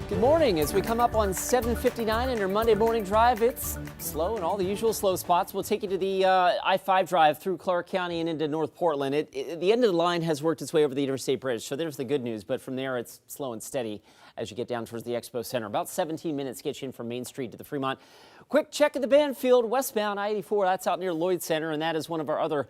Good morning. As we come up on 7:59 in your Monday morning drive, it's slow in all the usual slow spots. We'll take you to the I-5 drive through Clark County and into North Portland. The end of the line has worked its way over the Interstate Bridge, so there's the good news. But from there, it's slow and steady as you get down towards the Expo Center. About 17 minutes get you in from Main Street to the Fremont. Quick check of the Banfield westbound I-84. That's out near Lloyd Center, and that is one of our other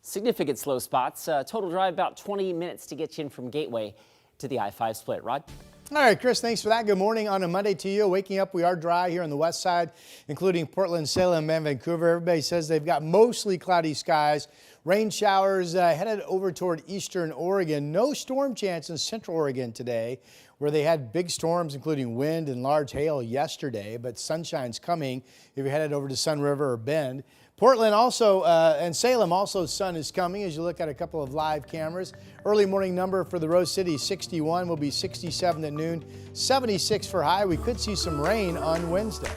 significant slow spots. Total drive about 20 minutes to get you in from Gateway to the I-5 split. Rod? All right, Chris, thanks for that. Good morning on a Monday to you. Waking up, we are dry here on the west side, including Portland, Salem, and Vancouver. Everybody says they've got mostly cloudy skies. Rain showers headed over toward eastern Oregon. No storm chance in central Oregon today, where they had big storms, including wind and large hail yesterday. But sunshine's coming if you're headed over to Sun River or Bend. Portland also and Salem also sun is coming as you look at a couple of live cameras. Early morning number for the Rose City 61 will be 67 at noon, 76 for high. We could see some rain on Wednesday.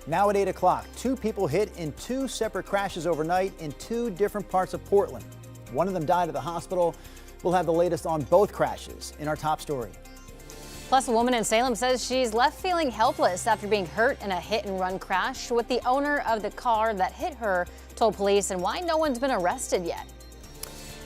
Now at 8 o'clock, 2 people hit in 2 separate crashes overnight in 2 different parts of Portland. One of them died at the hospital. We'll have the latest on both crashes in our top story. Plus, a woman in Salem says she's left feeling helpless after being hurt in a hit-and-run crash. What the owner of the car that hit her told police and why no one's been arrested yet.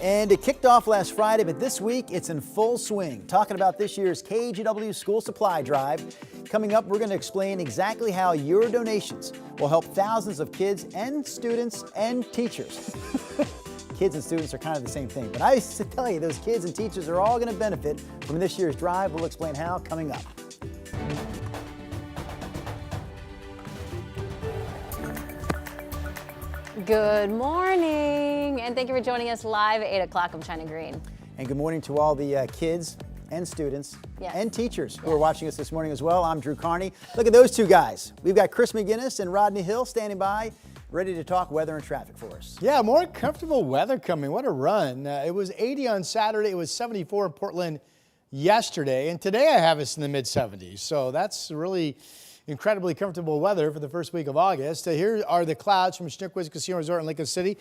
And it kicked off last Friday, but this week it's in full swing. Talking about this year's KGW School Supply Drive. Coming up, we're going to explain exactly how your donations will help thousands of kids and students and teachers. Kids and students are kind of the same thing, but I used to tell you those kids and teachers are all going to benefit from this year's drive. We'll explain how coming up. Good morning, and thank you for joining us live at 8 o'clock. I'm China Green. And good morning to all the kids and students and teachers who are watching us this morning as well. I'm Drew Carney. Look at those 2 guys. We've got Chris McGinnis and Rodney Hill standing by, ready to talk weather and traffic for us. Yeah, more comfortable weather coming. What a run. It was 80 on Saturday. It was 74 in Portland yesterday. And today I have us in the mid-70s. So that's really incredibly comfortable weather for the first week of August. Here are the clouds from Schnickwiz Casino Resort in Lincoln City.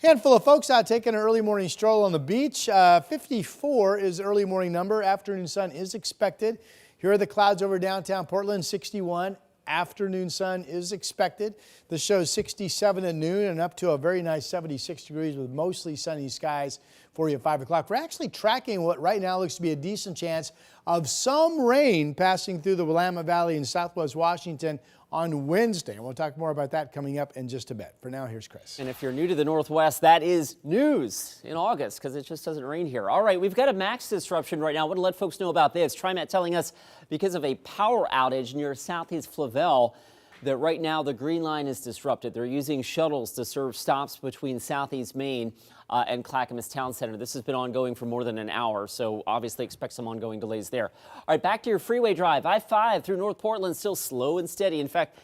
Handful of folks out taking an early morning stroll on the beach. 54 is the early morning number. Afternoon sun is expected. Here are the clouds over downtown Portland, 61. Afternoon sun is expected. This shows 67 at noon and up to a very nice 76 degrees with mostly sunny skies for you at 5 o'clock. We're actually tracking what right now looks to be a decent chance of some rain passing through the Willamette Valley in southwest Washington on Wednesday. And we'll talk more about that coming up in just a bit. For now, here's Chris. And if you're new to the Northwest, that is news in August because it just doesn't rain here. All right, we've got a max disruption right now. I want to let folks know about this. TriMet telling us because of a power outage near Southeast Flavel that right now the Green Line is disrupted. They're using shuttles to serve stops between Southeast Main and Clackamas Town Center. This has been ongoing for more than an hour, so obviously expect some ongoing delays there. All right, back to your freeway drive. I-5 through North Portland, still slow and steady. In fact,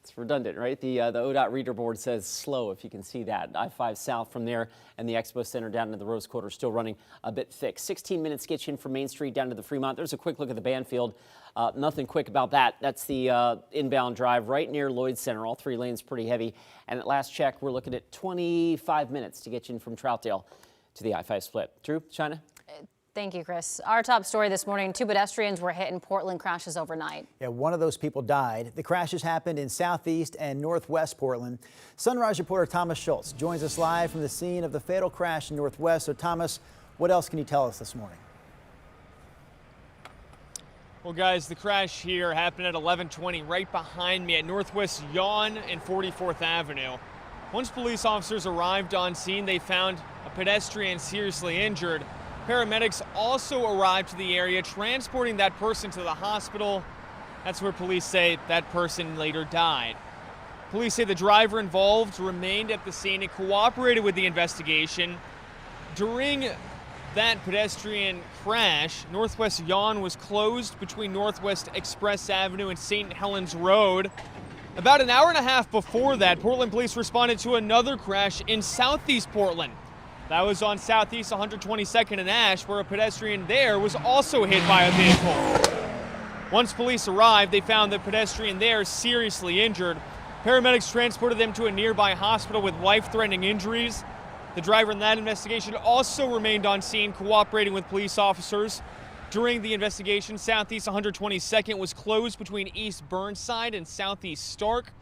it's redundant, right? The ODOT reader board says slow, if you can see that. I-5 south from there and the Expo Center down to the Rose Quarter still running a bit thick. 16 minutes get you in from Main Street down to the Fremont. There's a quick look at the Banfield. Nothing quick about that. That's the inbound drive right near Lloyd Center. All 3 lanes pretty heavy. And at last check, we're looking at 25 minutes to get you in from Troutdale to the I-5 split. Drew, China? Thank you, Chris. Our top story this morning, 2 pedestrians were hit in Portland crashes overnight. Yeah, one of those people died. The crashes happened in southeast and northwest Portland. Sunrise reporter Thomas Schultz joins us live from the scene of the fatal crash in Northwest. So Thomas, what else can you tell us this morning? Well, guys, the crash here happened at 11:20 right behind me at Northwest Yawn and 44th Avenue. Once police officers arrived on scene, they found a pedestrian seriously injured. Paramedics also arrived to the area, transporting that person to the hospital. That's where police say that person later died. Police say the driver involved remained at the scene and cooperated with the investigation. During that pedestrian crash, Northwest Yawn was closed between Northwest Express Avenue and St. Helens Road. About an hour and a half before that, Portland police responded to another crash in southeast Portland. That was on Southeast 122nd and Ash, where a pedestrian there was also hit by a vehicle. Once police arrived, they found the pedestrian there seriously injured. Paramedics transported them to a nearby hospital with life-threatening injuries. The driver in that investigation also remained on scene, cooperating with police officers. During the investigation, Southeast 122nd was closed between East Burnside and Southeast Stark.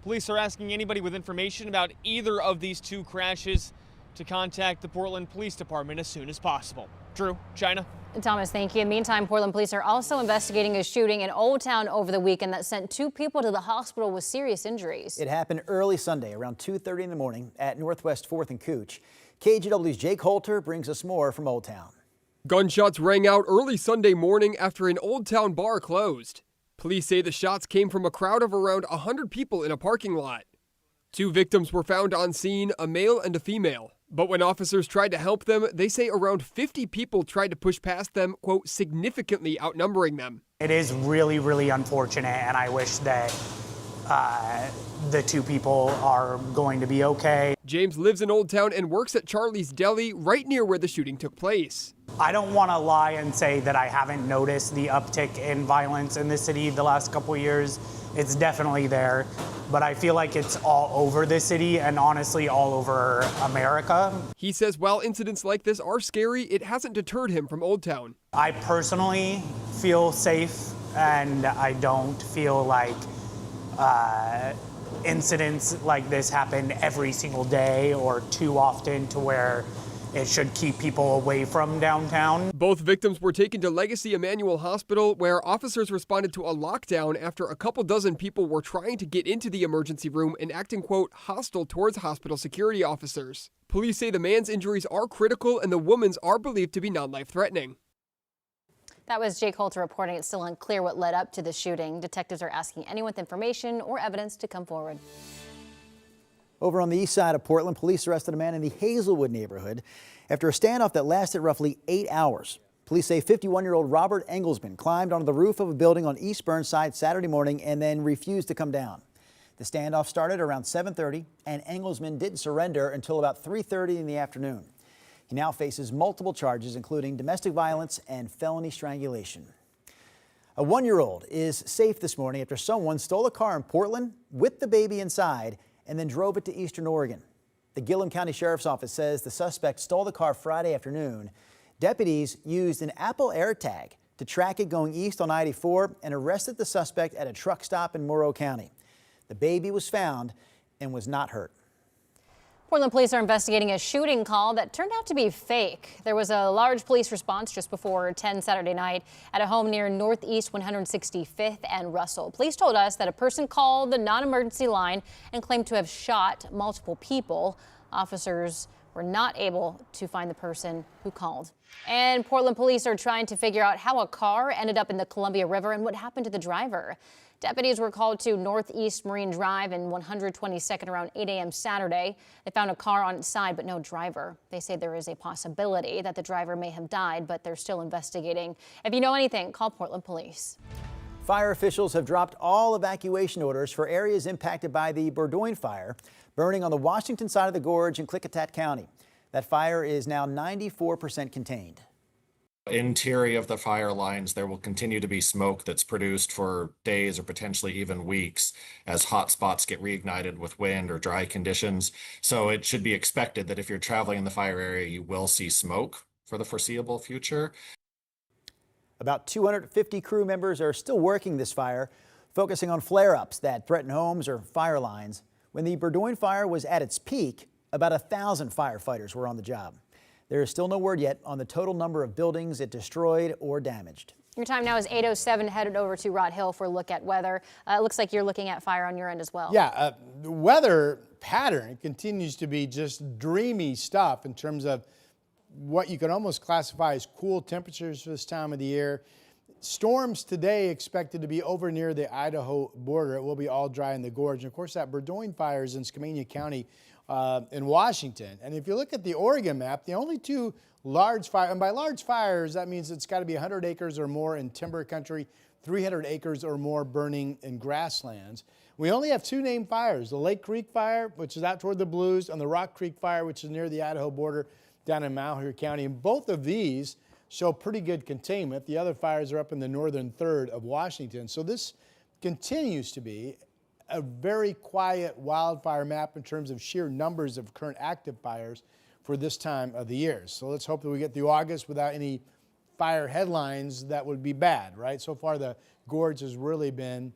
Police are asking anybody with information about either of these two crashes to contact the Portland Police Department as soon as possible. Drew, China. Thomas, thank you. Meantime, Portland police are also investigating a shooting in Oldtown over the weekend that sent 2 people to the hospital with serious injuries. It happened early Sunday around 2:30 in the morning at Northwest 4th and Cooch. KGW's Jake Holter brings us more from Old Town. Gunshots rang out early Sunday morning after an Old Town bar closed. Police say the shots came from a crowd of around 100 people in a parking lot. 2 victims were found on scene, a male and a female. But when officers tried to help them, they say around 50 people tried to push past them, quote, significantly outnumbering them. It is really, really unfortunate, and I wish that the 2 people are going to be okay. James lives in Old Town and works at Charlie's Deli, right near where the shooting took place. I don't want to lie and say that I haven't noticed the uptick in violence in the city the last couple years. It's definitely there, but I feel like it's all over the city and honestly all over America. He says while incidents like this are scary, it hasn't deterred him from Old Town. I personally feel safe, and I don't feel like incidents like this happen every single day or too often to where it should keep people away from downtown. Both victims were taken to Legacy Emmanuel Hospital, where officers responded to a lockdown after a couple dozen people were trying to get into the emergency room and acting, quote, hostile towards hospital security officers. Police say the man's injuries are critical and the woman's are believed to be non-life-threatening. That was Jake Holter reporting. It's still unclear what led up to the shooting. Detectives are asking anyone with information or evidence to come forward. Over on the east side of Portland, police arrested a man in the Hazelwood neighborhood after a standoff that lasted roughly 8 hours. Police say 51-year-old Robert Engelsman climbed onto the roof of a building on East Burnside Saturday morning and then refused to come down. The standoff started around 7:30, and Engelsman didn't surrender until about 3:30 in the afternoon. He now faces multiple charges, including domestic violence and felony strangulation. A 1-year-old is safe this morning after someone stole a car in Portland with the baby inside and then drove it to eastern Oregon. The Gillum County Sheriff's Office says the suspect stole the car Friday afternoon. Deputies used an Apple AirTag to track it going east on I-84 and arrested the suspect at a truck stop in Morrow County. The baby was found and was not hurt. Portland police are investigating a shooting call that turned out to be fake. There was a large police response just before 10 Saturday night at a home near Northeast 165th and Russell. Police told us that a person called the non-emergency line and claimed to have shot multiple people. Officers were not able to find the person who called. And Portland police are trying to figure out how a car ended up in the Columbia River and what happened to the driver. Deputies were called to Northeast Marine Drive and 122nd around 8 a.m. Saturday. They found a car on its side, but no driver. They say there is a possibility that the driver may have died, but they're still investigating. If you know anything, call Portland Police. Fire officials have dropped all evacuation orders for areas impacted by the Berdoin fire burning on the Washington side of the Gorge in Klickitat County. That fire is now 94% contained. Interior of the fire lines, there will continue to be smoke that's produced for days or potentially even weeks as hot spots get reignited with wind or dry conditions. So it should be expected that if you're traveling in the fire area, you will see smoke for the foreseeable future. About 250 crew members are still working this fire, focusing on flare-ups that threaten homes or fire lines. When the Berdoin fire was at its peak, about 1,000 firefighters were on the job. There is still no word yet on the total number of buildings it destroyed or damaged. Your time now is 8:07, headed over to Rod Hill for a look at weather. It looks like you're looking at fire on your end as well. Yeah, the weather pattern continues to be just dreamy stuff in terms of what you can almost classify as cool temperatures for this time of the year. Storms today expected to be over near the Idaho border. It will be all dry in the gorge. And of course, that Berdoin fire is in Skamania County in Washington. And if you look at the Oregon map, the only 2 large fires, and by large fires, that means it's got to be 100 acres or more in timber country, 300 acres or more burning in grasslands. We only have 2 named fires, the Lake Creek fire, which is out toward the Blues, and the Rock Creek fire, which is near the Idaho border down in Malheur County. And both of these show pretty good containment. The other fires are up in the northern third of Washington. So this continues to be a very quiet wildfire map in terms of sheer numbers of current active fires. for this time of the year. So let's hope that we get through August without any fire headlines that would be bad, right? So far, the Gorge has really been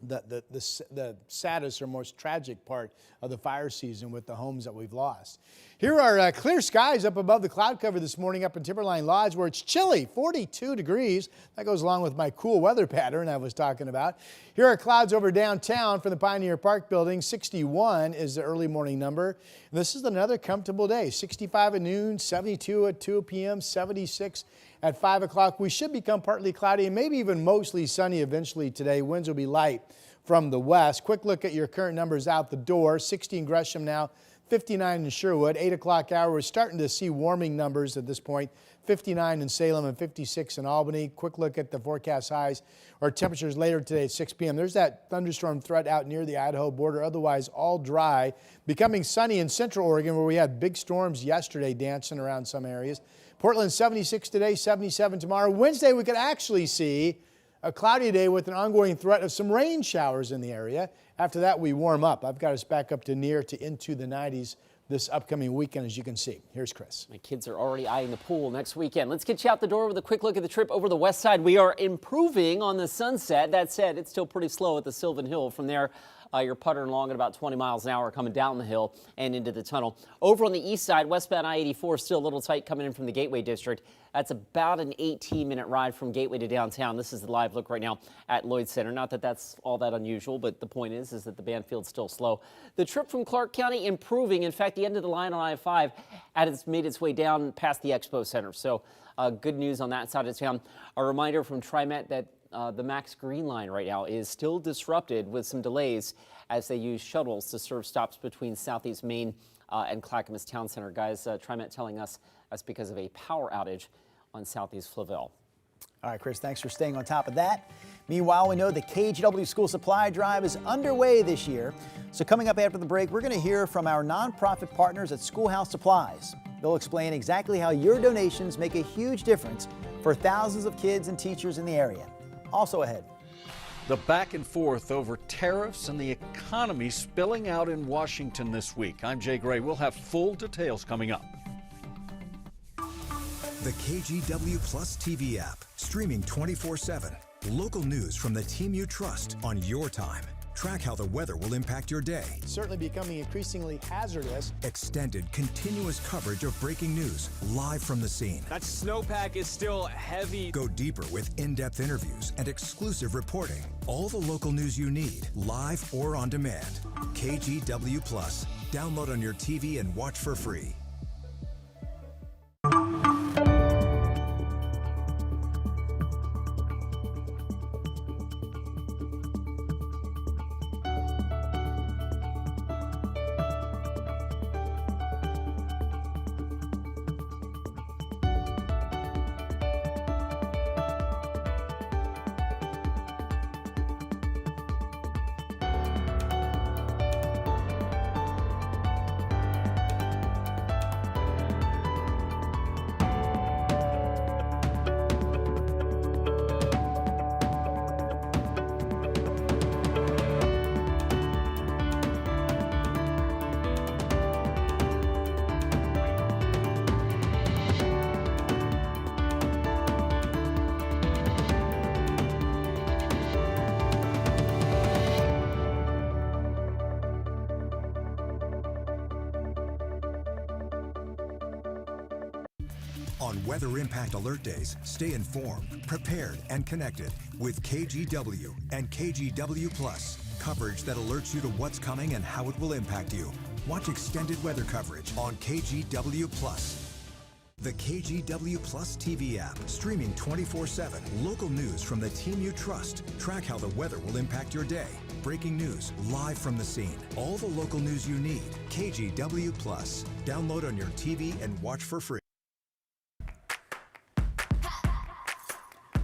the saddest or most tragic part of the fire season with the homes that we've lost. Here are clear skies up above the cloud cover this morning up in Timberline Lodge, where it's chilly, 42 degrees. That goes along with my cool weather pattern I was talking about. Here are clouds over downtown from the Pioneer Park building. 61 is the early morning number. And this is another comfortable day. 65 at noon, 72 at 2 p.m., 76 at 5 o'clock. We should become partly cloudy and maybe even mostly sunny eventually today. Winds will be light from the west. Quick look at your current numbers out the door. 60 in Gresham now, 59 in Sherwood. 8 o'clock hour, we're starting to see warming numbers at this point. 59 in Salem and 56 in Albany. Quick look at the forecast highs or temperatures later today at 6 p.m. There's that thunderstorm threat out near the Idaho border. Otherwise, all dry. Becoming sunny in central Oregon, where we had big storms yesterday dancing around some areas. Portland 76 today, 77 tomorrow. Wednesday, we could actually see a cloudy day with an ongoing threat of some rain showers in the area. After that, we warm up. I've got us back up to near to into the 90s this upcoming weekend, as you can see. Here's Chris. My kids are already eyeing the pool next weekend. Let's get you out the door with a quick look at the trip over the west side. We are improving on the Sunset. That said, it's still pretty slow at the Sylvan Hill. From there, you're puttering along at about 20 miles an hour coming down the hill and into the tunnel. Over on the east side, westbound I-84 still a little tight coming in from the Gateway District. That's about an 18-minute ride from Gateway to downtown. This is the live look right now at Lloyd Center. Not that that's all that unusual, but the point is that the Banfield's still slow. The trip from Clark County improving. In fact, the end of the line on I-5 has made its way down past the Expo Center. So good news on that side of town. A reminder from TriMet that the Max Green Line right now is still disrupted with some delays as they use shuttles to serve stops between Southeast Main and Clackamas Town Center. Guys, TriMet telling us that's because of a power outage on Southeast Flavel. All right, Chris, thanks for staying on top of that. Meanwhile, we know the KGW School Supply Drive is underway this year. So coming up after the break, we're going to hear from our nonprofit partners at Schoolhouse Supplies. They'll explain exactly how your donations make a huge difference for thousands of kids and teachers in the area. Also ahead. The back and forth over tariffs and the economy spilling out in Washington this week. I'm Jay Gray. We'll have full details coming up. The KGW Plus TV app, streaming 24/7. Local news from the team you trust on your time. Track how the weather will impact your day. It's certainly becoming increasingly hazardous. Extended, continuous coverage of breaking news, live from the scene. That snowpack is still heavy. Go deeper with in-depth interviews and exclusive reporting. All the local news you need, live or on demand. KGW Plus. Download on your TV and watch for free. On Weather Impact Alert Days, stay informed, prepared, and connected with KGW and KGW Plus. Coverage that alerts you to what's coming and how it will impact you. Watch extended weather coverage on KGW Plus. The KGW Plus TV app, streaming 24/7. Local news from the team you trust. Track how the weather will impact your day. Breaking news, live from the scene. All the local news you need. KGW Plus. Download on your TV and watch for free.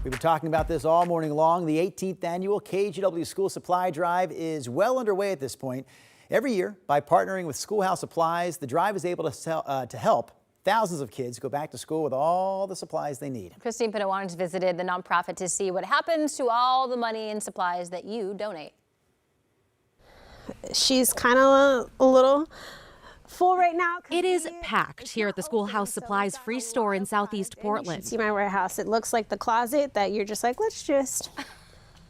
We've been talking about this all morning long. The 18th annual KGW School Supply Drive is well underway at this point. Every year, by partnering with Schoolhouse Supplies, the drive is able to help thousands of kids go back to school with all the supplies they need. Christine Pinawans visited the nonprofit to see what happens to all the money and supplies that you donate. She's kind of a little full right now. It is packed here at the Schoolhouse Supplies free store in Southeast Portland. See my warehouse. It looks like the closet that you're just like, let's just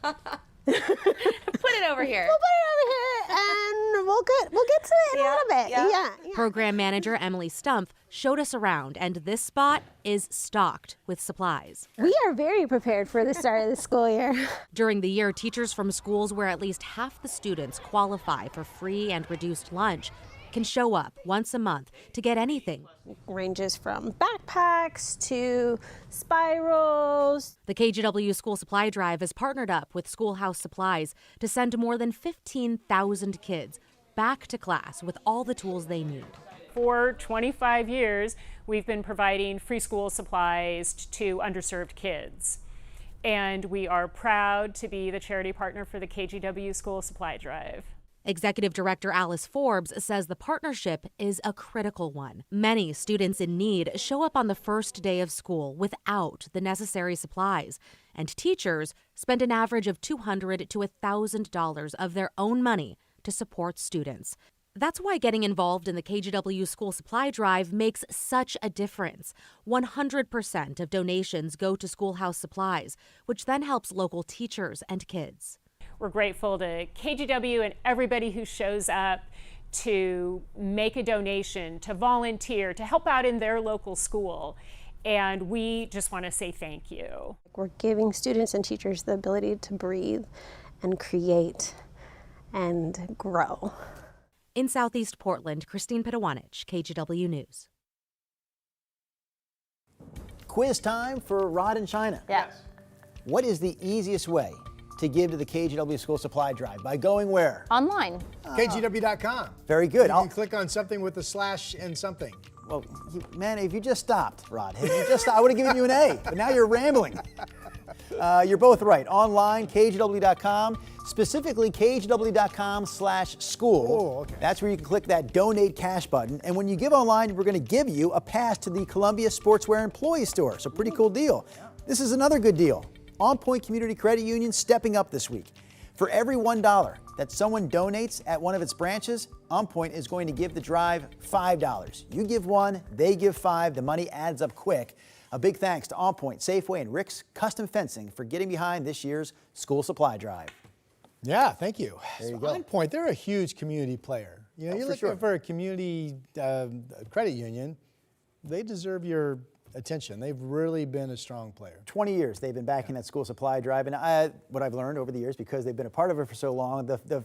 put it over here. We'll put it over here, and we'll get to it in a little bit. Yeah. Program manager Emily Stumpf showed us around, and this spot is stocked with supplies. We are very prepared for the start of the school year. During the year, teachers from schools where at least half the students qualify for free and reduced lunch can show up once a month to get anything. Ranges from backpacks to spirals. The KGW School Supply Drive has partnered up with Schoolhouse Supplies to send more than 15,000 kids back to class with all the tools they need. For 25 years, we've been providing free school supplies to underserved kids. And we are proud to be the charity partner for the KGW School Supply Drive. Executive Director Alice Forbes says the partnership is a critical one. Many students in need show up on the first day of school without the necessary supplies, and teachers spend an average of $200 to $1,000 of their own money to support students. That's why getting involved in the KGW School Supply Drive makes such a difference. 100% of donations go to Schoolhouse Supplies, which then helps local teachers and kids. We're grateful to KGW and everybody who shows up to make a donation, to volunteer, to help out in their local school. And we just want to say thank you. We're giving students and teachers the ability to breathe and create and grow. In Southeast Portland, Christine Pedowanich, KGW News. Quiz time for Rod and China. Yes. What is the easiest way to give to the KGW School Supply Drive? By going where? Online. KGW.com. Very good. You can click on something with a slash and something. Well, man, if you just stopped, Rod, if you just stopped, I would have given you an A, but now you're rambling. You're both right. Online, KGW.com, specifically KGW.com/school. Oh, okay. That's where you can click that donate cash button. And when you give online, we're going to give you a pass to the Columbia Sportswear Employee Store. So pretty cool deal. This is another good deal. On Point Community Credit Union stepping up this week. For every $1 that someone donates at one of its branches, On Point is going to give the drive $5. You give one, they give $5. The money adds up quick. A big thanks to On Point, Safeway, and Rick's Custom Fencing for getting behind this year's school supply drive. Yeah, thank you. There you So go. On Point, they're a huge community player. You know, you're looking for a community credit union. They deserve your attention. They've really been a strong player. 20 years they've been backing that school supply drive. And what I've learned over the years, because they've been a part of it for so long, the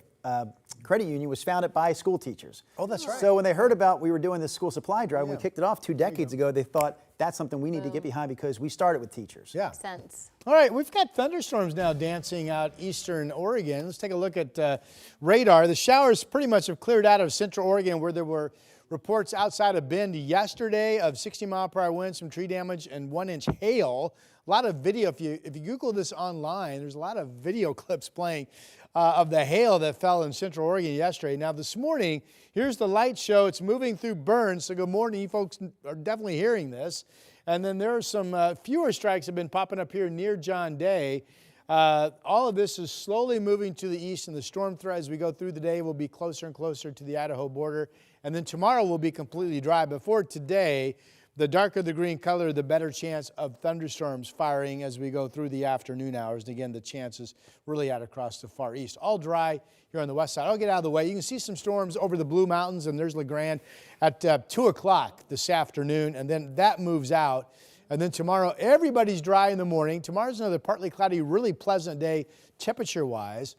credit union was founded by school teachers. Oh, that's right. So when they heard about we were doing this school supply drive, when we kicked it off 2 decades ago, they thought that's something we need to get behind because we started with teachers. Yeah. Makes sense. All right, we've got thunderstorms now dancing out eastern Oregon. Let's take a look at radar. The showers pretty much have cleared out of central Oregon, where there were reports outside of Bend yesterday of 60-mile-per-hour winds, some tree damage, and 1-inch hail. A lot of video. If you Google this online, there's a lot of video clips playing of the hail that fell in central Oregon yesterday. Now this morning, here's the light show. It's moving through Burns, so good morning. You folks are definitely hearing this. And then there are some fewer strikes have been popping up here near John Day. All of this is slowly moving to the east, and the storm threat as we go through the day will be closer and closer to the Idaho border. And then tomorrow will be completely dry. Before today, the darker the green color, the better chance of thunderstorms firing as we go through the afternoon hours. And again, the chance is really out across the far east. All dry here on the west side. I'll get out of the way. You can see some storms over the Blue Mountains, and there's LeGrand at 2 o'clock this afternoon, and then that moves out. And then tomorrow, everybody's dry in the morning. Tomorrow's another partly cloudy, really pleasant day temperature-wise.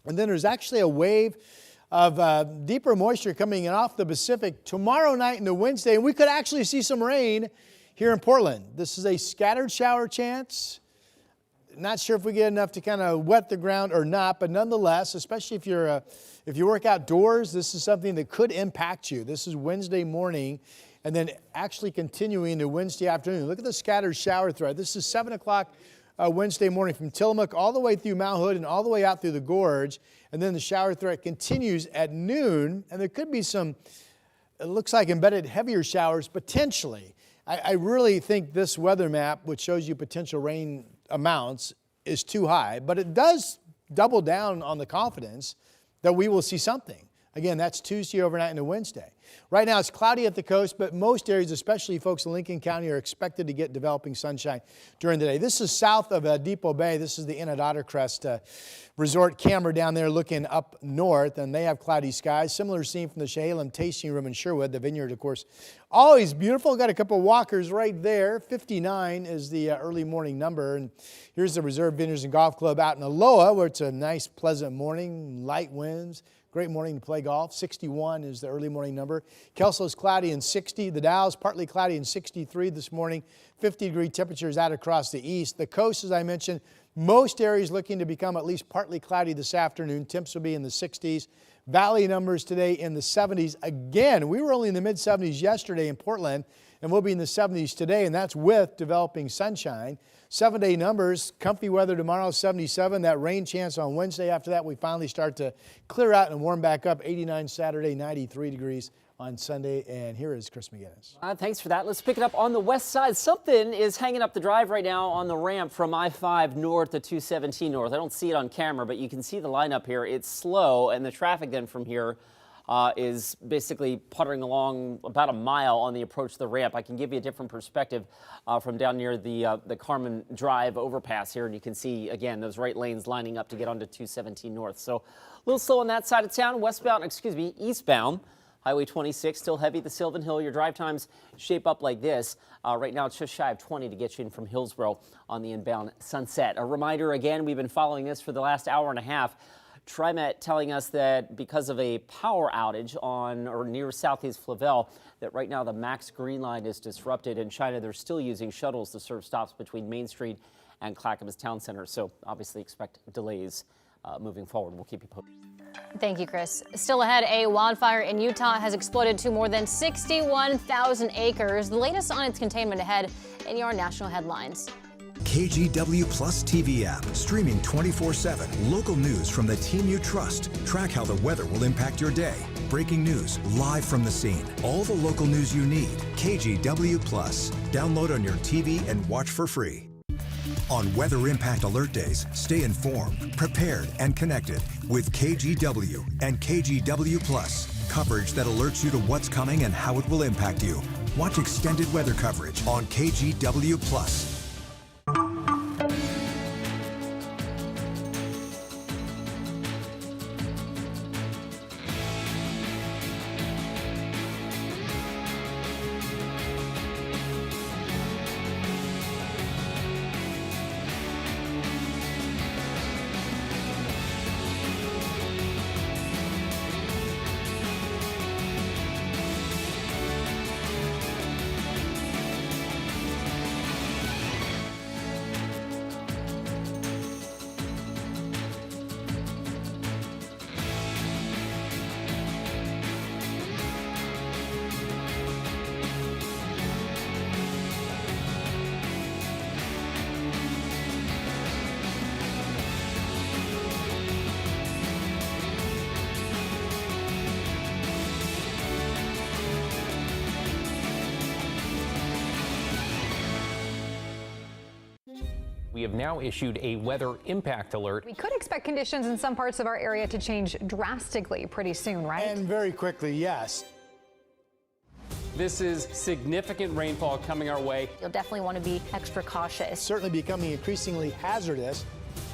And then there's actually a wave of deeper moisture coming in off the Pacific tomorrow night into Wednesday, and we could actually see some rain here in Portland. This is a scattered shower chance. Not sure if we get enough to kind of wet the ground or not, but nonetheless, especially if you work outdoors, this is something that could impact you. This is Wednesday morning, and then actually continuing to Wednesday afternoon. Look at the scattered shower threat. This is 7 o'clock Wednesday morning from Tillamook all the way through Mount Hood and all the way out through the Gorge. And then the shower threat continues at noon, and there could be some, it looks like embedded heavier showers potentially. I really think this weather map, which shows you potential rain amounts, is too high, but it does double down on the confidence that we will see something. Again, that's Tuesday overnight into Wednesday. Right now, it's cloudy at the coast, but most areas, especially folks in Lincoln County, are expected to get developing sunshine during the day. This is south of Depot Bay. This is the Inn at Ottercrest resort camera down there looking up north, and they have cloudy skies. Similar scene from the Salem tasting room in Sherwood. The vineyard, of course, always beautiful. Got a couple walkers right there. 59 is the early morning number. And here's the Reserve Vineyards and Golf Club out in Aloha, where it's a nice, pleasant morning, light winds. Great morning to play golf. 61 is the early morning number. Kelso's cloudy and 60. The Dow's partly cloudy and 63 this morning. 50-degree temperatures out across the east. The coast, as I mentioned, most areas looking to become at least partly cloudy this afternoon. Temps will be in the 60s. Valley numbers today in the 70s. Again, we were only in the mid-70s yesterday in Portland, and we'll be in the 70s today, and that's with developing sunshine. 7-day numbers, comfy weather tomorrow, 77. That rain chance on Wednesday. After that, we finally start to clear out and warm back up. 89 Saturday, 93 degrees on Sunday. And here is Chris McGinnis. Thanks for that. Let's pick it up on the west side. Something is hanging up the drive right now on the ramp from I-5 north to 217 north. I don't see it on camera, but you can see the lineup here. It's slow, and the traffic then from here is basically puttering along about a mile on the approach to the ramp. I can give you a different perspective from down near the Carmen Drive overpass here, and you can see, again, those right lanes lining up to get onto 217 north. So a little slow on that side of town. Eastbound. Highway 26, still heavy to Sylvan Hill. Your drive times shape up like this. Right now, it's just shy of 20 to get you in from Hillsborough on the inbound Sunset. A reminder, again, we've been following this for the last hour and a half. TriMet telling us that because of a power outage on or near Southeast Flavel, that right now the Max Green Line is disrupted. In China, they're still using shuttles to serve stops between Main Street and Clackamas Town Center. So obviously expect delays moving forward. We'll keep you posted. Thank you, Chris. Still ahead, a wildfire in Utah has exploded to more than 61,000 acres. The latest on its containment ahead in your national headlines. KGW Plus TV app, streaming 24/7. Local news from the team you trust. Track how the weather will impact your day. Breaking news, live from the scene. All the local news you need. KGW Plus. Download on your TV and watch for free. On Weather Impact Alert Days, stay informed, prepared, and connected with KGW and KGW Plus. Coverage that alerts you to what's coming and how it will impact you. Watch extended weather coverage on KGW Plus. We have now issued a weather impact alert. We could expect conditions in some parts of our area to change drastically pretty soon, right? And very quickly, yes. This is significant rainfall coming our way. You'll definitely want to be extra cautious. Certainly becoming increasingly hazardous.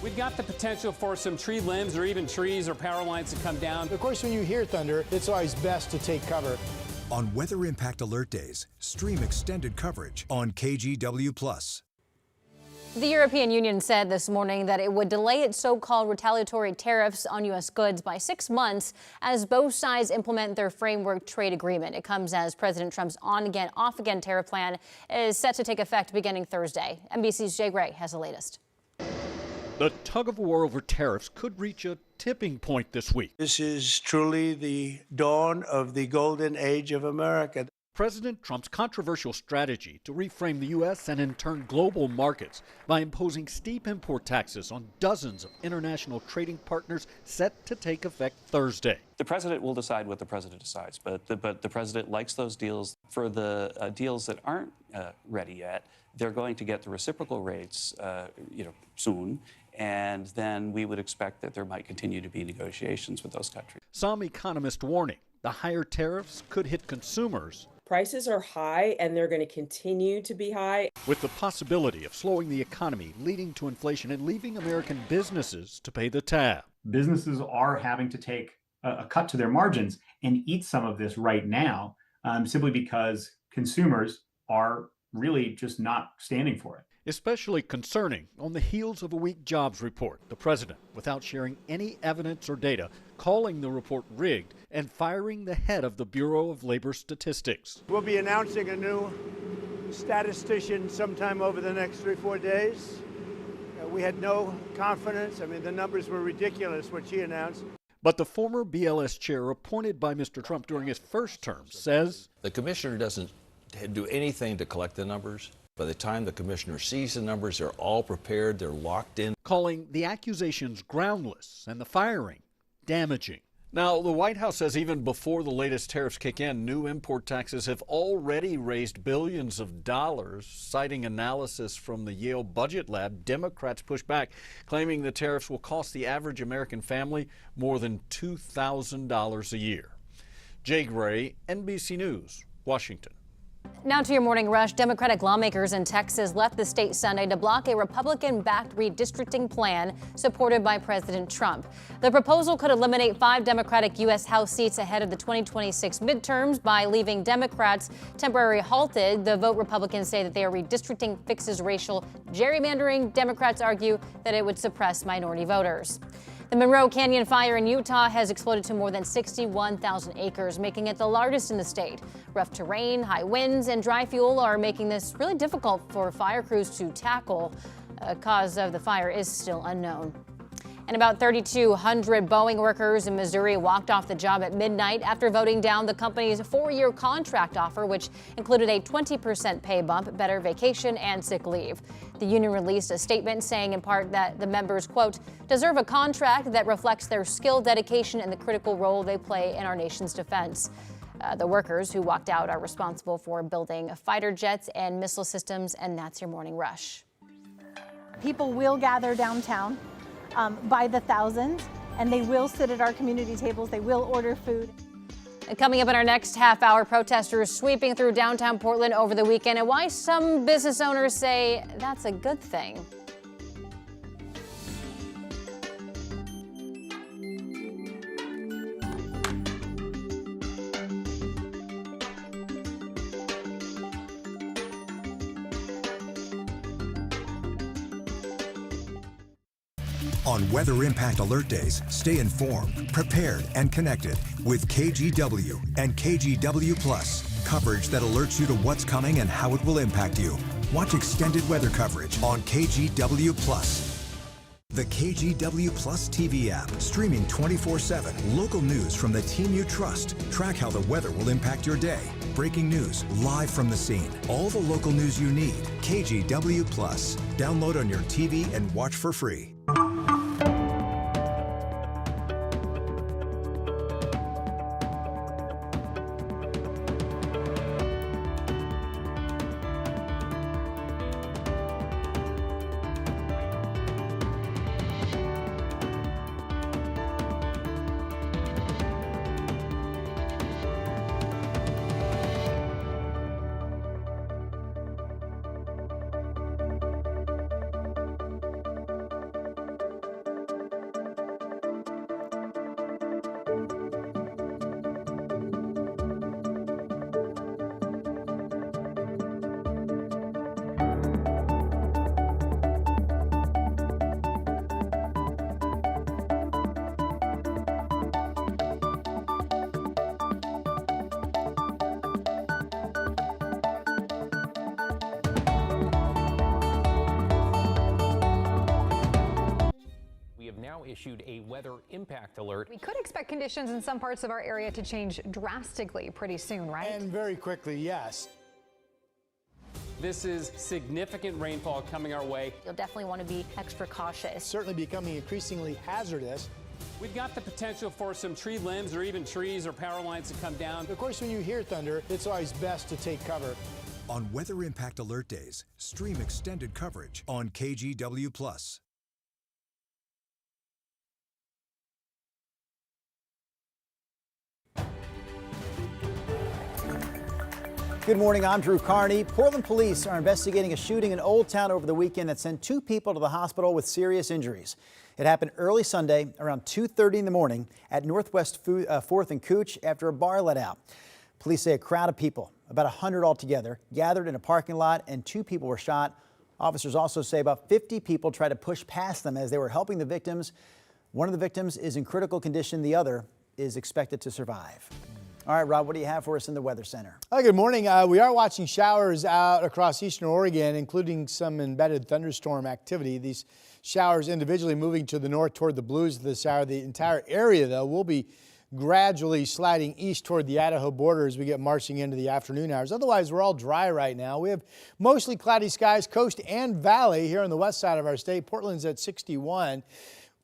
We've got the potential for some tree limbs or even trees or power lines to come down. Of course, when you hear thunder, it's always best to take cover. On Weather Impact Alert Days, stream extended coverage on KGW Plus. The European Union said this morning that it would delay its so-called retaliatory tariffs on U.S. goods by 6 months as both sides implement their framework trade agreement. It comes as President Trump's on-again, off-again tariff plan is set to take effect beginning Thursday. NBC's Jay Gray has the latest. The tug-of-war over tariffs could reach a tipping point this week. This is truly the dawn of the golden age of America. President Trump's controversial strategy to reframe the U.S. and in turn global markets by imposing steep import taxes on dozens of international trading partners set to take effect Thursday. The president will decide what the president decides, but the president likes those deals. For the deals that aren't ready yet, they're going to get the reciprocal rates soon, And then we would expect that there might continue to be negotiations with those countries. Some economists warning the higher tariffs could hit consumers. Prices are high and they're going to continue to be high, with the possibility of slowing the economy, leading to inflation, and leaving American businesses to pay the tab. Businesses are having to take a cut to their margins and eat some of this right now, simply because consumers are really just not standing for it. Especially concerning on the heels of a weak jobs report. The president, without sharing any evidence or data, calling the report rigged and firing the head of the Bureau of Labor Statistics. We'll be announcing a new statistician sometime over the next 3-4 days. We had no confidence. I mean, the numbers were ridiculous, what she announced. But the former BLS chair appointed by Mr. Trump during his first term says the commissioner doesn't do anything to collect the numbers. By the time the commissioner sees the numbers, they're all prepared, they're locked in. Calling the accusations groundless and the firing damaging. Now, the White House says even before the latest tariffs kick in, new import taxes have already raised billions of dollars. Citing analysis from the Yale Budget Lab, Democrats push back, claiming the tariffs will cost the average American family more than $2,000 a year. Jay Gray, NBC News, Washington. Now to your morning rush. Democratic lawmakers in Texas left the state Sunday to block a Republican-backed redistricting plan supported by President Trump. The proposal could eliminate 5 Democratic U.S. House seats ahead of the 2026 midterms by leaving Democrats temporarily halted. The vote Republicans say that their redistricting fixes racial gerrymandering. Democrats argue that it would suppress minority voters. The Monroe Canyon fire in Utah has exploded to more than 61,000 acres, making it the largest in the state. Rough terrain, high winds, and dry fuel are making this really difficult for fire crews to tackle. Cause of the fire is still unknown. And about 3,200 Boeing workers in Missouri walked off the job at midnight after voting down the company's 4-year contract offer, which included a 20% pay bump, better vacation, and sick leave. The union released a statement saying in part that the members, quote, deserve a contract that reflects their skill, dedication, and the critical role they play in our nation's defense. The workers who walked out are responsible for building fighter jets and missile systems, and that's your morning rush. People will gather downtown by the thousands, and they will sit at our community tables. They will order food. And coming up in our next half hour, protesters sweeping through downtown Portland over the weekend and why some business owners say that's a good thing. On Weather Impact Alert Days, stay informed, prepared, and connected with KGW and KGW Plus. Coverage that alerts you to what's coming and how it will impact you. Watch extended weather coverage on KGW Plus. The KGW Plus TV app, streaming 24/7. Local news from the team you trust. Track how the weather will impact your day. Breaking news, live from the scene. All the local news you need. KGW Plus. Download on your TV and watch for free. Issued a weather impact alert. We could expect conditions in some parts of our area to change drastically pretty soon, right? And very quickly, yes. This is significant rainfall coming our way. You'll definitely want to be extra cautious. Certainly becoming increasingly hazardous. We've got the potential for some tree limbs or even trees or power lines to come down. Of course, when you hear thunder, it's always best to take cover. On Weather Impact Alert Days, stream extended coverage on KGW Plus. Good morning, I'm Drew Carney. Portland police are investigating a shooting in Oldtown over the weekend that sent 2 people to the hospital with serious injuries. It happened early Sunday around 2:30 in the morning at Northwest 4th and Cooch after a bar let out. Police say a crowd of people, about 100 altogether, gathered in a parking lot and 2 people were shot. Officers also say about 50 people tried to push past them as they were helping the victims. One of the victims is in critical condition. The other is expected to survive. All right, Rob, what do you have for us in the Weather Center? Hi, good morning. We are watching showers out across eastern Oregon, including some embedded thunderstorm activity. These showers individually moving to the north toward the Blues this hour. The entire area, though, will be gradually sliding east toward the Idaho border as we get marching into the afternoon hours. Otherwise, we're all dry right now. We have mostly cloudy skies, coast and valley here on the west side of our state. Portland's at 61.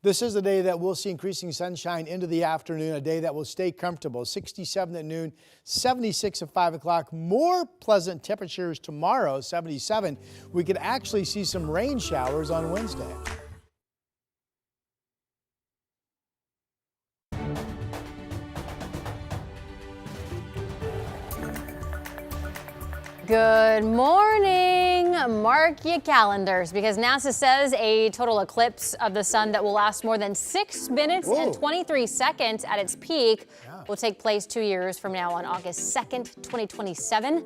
This is the day that we'll see increasing sunshine into the afternoon, a day that will stay comfortable. 67 at noon, 76 at 5 o'clock. More pleasant temperatures tomorrow, 77. We could actually see some rain showers on Wednesday. Good morning. Mark your calendars because NASA says a total eclipse of the sun that will last more than 6 minutes and 23 seconds at its peak will take place 2 years from now on August 2nd, 2027.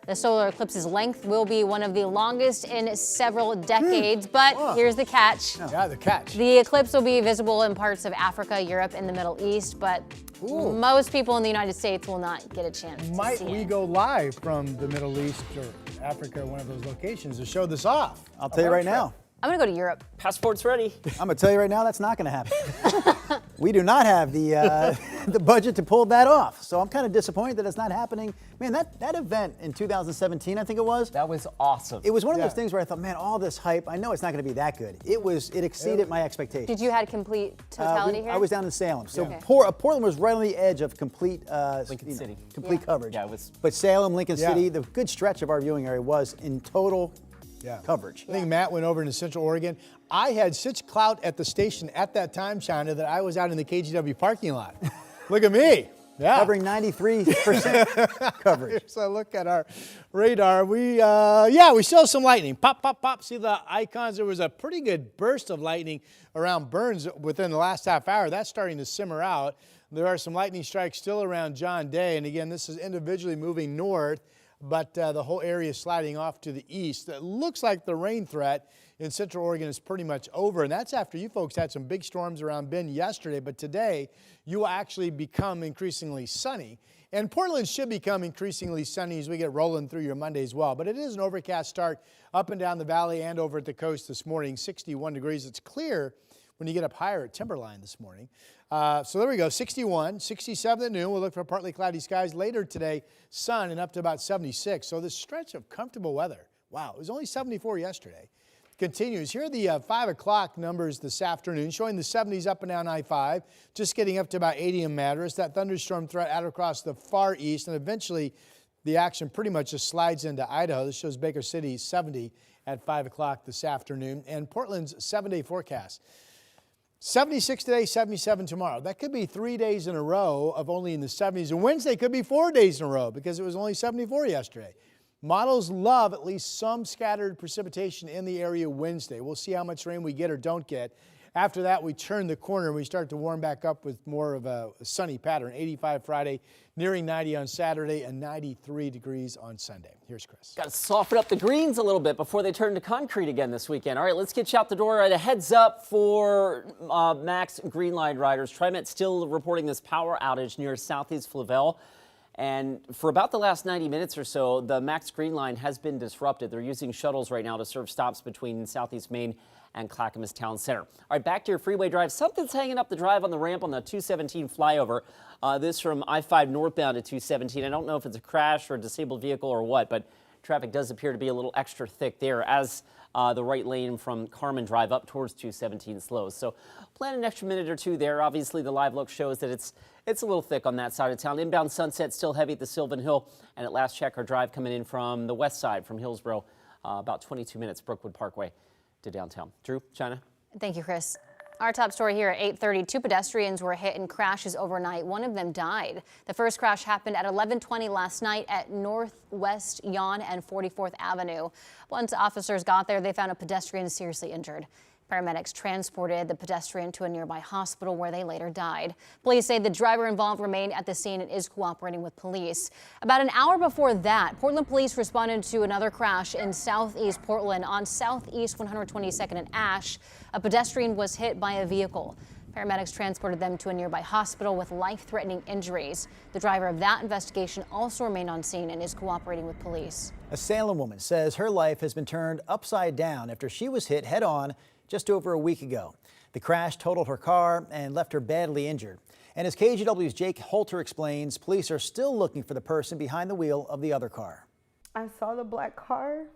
The solar eclipse's length will be one of the longest in several decades, but here's the catch. Yeah, the catch. The eclipse will be visible in parts of Africa, Europe, and the Middle East, but most people in the United States will not get a chance to Might see we it. go live from the Middle East or Africa, one of those locations, to show this off? I'll tell you right now. I'm going to go to Europe. Passport's ready. I'm going to tell you right now, that's not going to happen. We do not have the the budget to pull that off. So I'm kind of disappointed that it's not happening. Man, that event in 2017, I think it was. That was awesome. It was one of those things where I thought, man, all this hype, I know it's not going to be that good. It exceeded my expectations. Did you have complete totality here? I was down in Salem. So Okay. Portland was right on the edge of complete Lincoln City. complete coverage. Yeah, it was. But Salem, Lincoln Yeah. City, the good stretch of our viewing area was in total coverage. I think Matt went over into Central Oregon. I had such clout at the station at that time, China, that I was out in the KGW parking lot. Look at me. Yeah. Covering 93% coverage. So look at our radar. We still have some lightning. Pop, pop, pop. See the icons? There was a pretty good burst of lightning around Burns within the last half hour. That's starting to simmer out. There are some lightning strikes still around John Day. And again, this is individually moving north, but the whole area is sliding off to the east. It looks like the rain threat in Central Oregon is pretty much over, and that's after you folks had some big storms around Bend yesterday, but today you will actually become increasingly sunny. And Portland should become increasingly sunny as we get rolling through your Monday as well. But it is an overcast start up and down the valley and over at the coast this morning, 61 degrees. It's clear when you get up higher at Timberline this morning. So there we go, 61, 67 at noon. We'll look for partly cloudy skies later today, sun and up to about 76. So this stretch of comfortable weather, wow, it was only 74 yesterday. Continues. Here are the 5 o'clock numbers this afternoon, showing the 70s up and down I-5, just getting up to about 80 in Madras. That thunderstorm threat out across the far east, and eventually the action pretty much just slides into Idaho. This shows Baker City 70 at 5 o'clock this afternoon, and Portland's 7-day forecast. 76 today, 77 tomorrow. That could be 3 days in a row of only in the 70s, and Wednesday could be 4 days in a row because it was only 74 yesterday. Models love at least some scattered precipitation in the area Wednesday. We'll see how much rain we get or don't get. After that, we turn the corner and we start to warm back up with more of a sunny pattern. 85 Friday, nearing 90 on Saturday, and 93 degrees on Sunday. Here's Chris. Got to soften up the greens a little bit before they turn to concrete again this weekend. All right, let's get you out the door. Right, a heads up for Max Green Line riders. TriMet still reporting this power outage near Southeast Flavel. And for about the last 90 minutes or so, the Max Green Line has been disrupted. They're using shuttles right now to serve stops between Southeast Main and Clackamas Town Center. All right, back to your freeway drive. Something's hanging up the drive on the ramp on the 217 flyover. This from I-5 northbound to 217. I don't know if it's a crash or a disabled vehicle or what, but traffic does appear to be a little extra thick there as the right lane from Carmen Drive up towards 217 slows. So plan an extra minute or two there. Obviously, the live look shows that it's a little thick on that side of town. Inbound Sunset still heavy at the Sylvan Hill. And at last check, our drive coming in from the west side from Hillsborough, about 22 minutes, Brookwood Parkway to downtown. Drew, China. Thank you, Chris. Our top story here at 8:30. 2 pedestrians were hit in crashes overnight. One of them died. The first crash happened at 11:20 last night at Northwest Yon and 44th Avenue. Once officers got there, they found a pedestrian seriously injured. Paramedics transported the pedestrian to a nearby hospital where they later died. Police say the driver involved remained at the scene and is cooperating with police. About an hour before that, Portland police responded to another crash in southeast Portland on Southeast 122nd and Ash. A pedestrian was hit by a vehicle. Paramedics transported them to a nearby hospital with life-threatening injuries. The driver of that investigation also remained on scene and is cooperating with police. A Salem woman says her life has been turned upside down after she was hit head-on just over a week ago. The crash totaled her car and left her badly injured. And as KGW's Jake Holter explains, police are still looking for the person behind the wheel of the other car. I saw the black car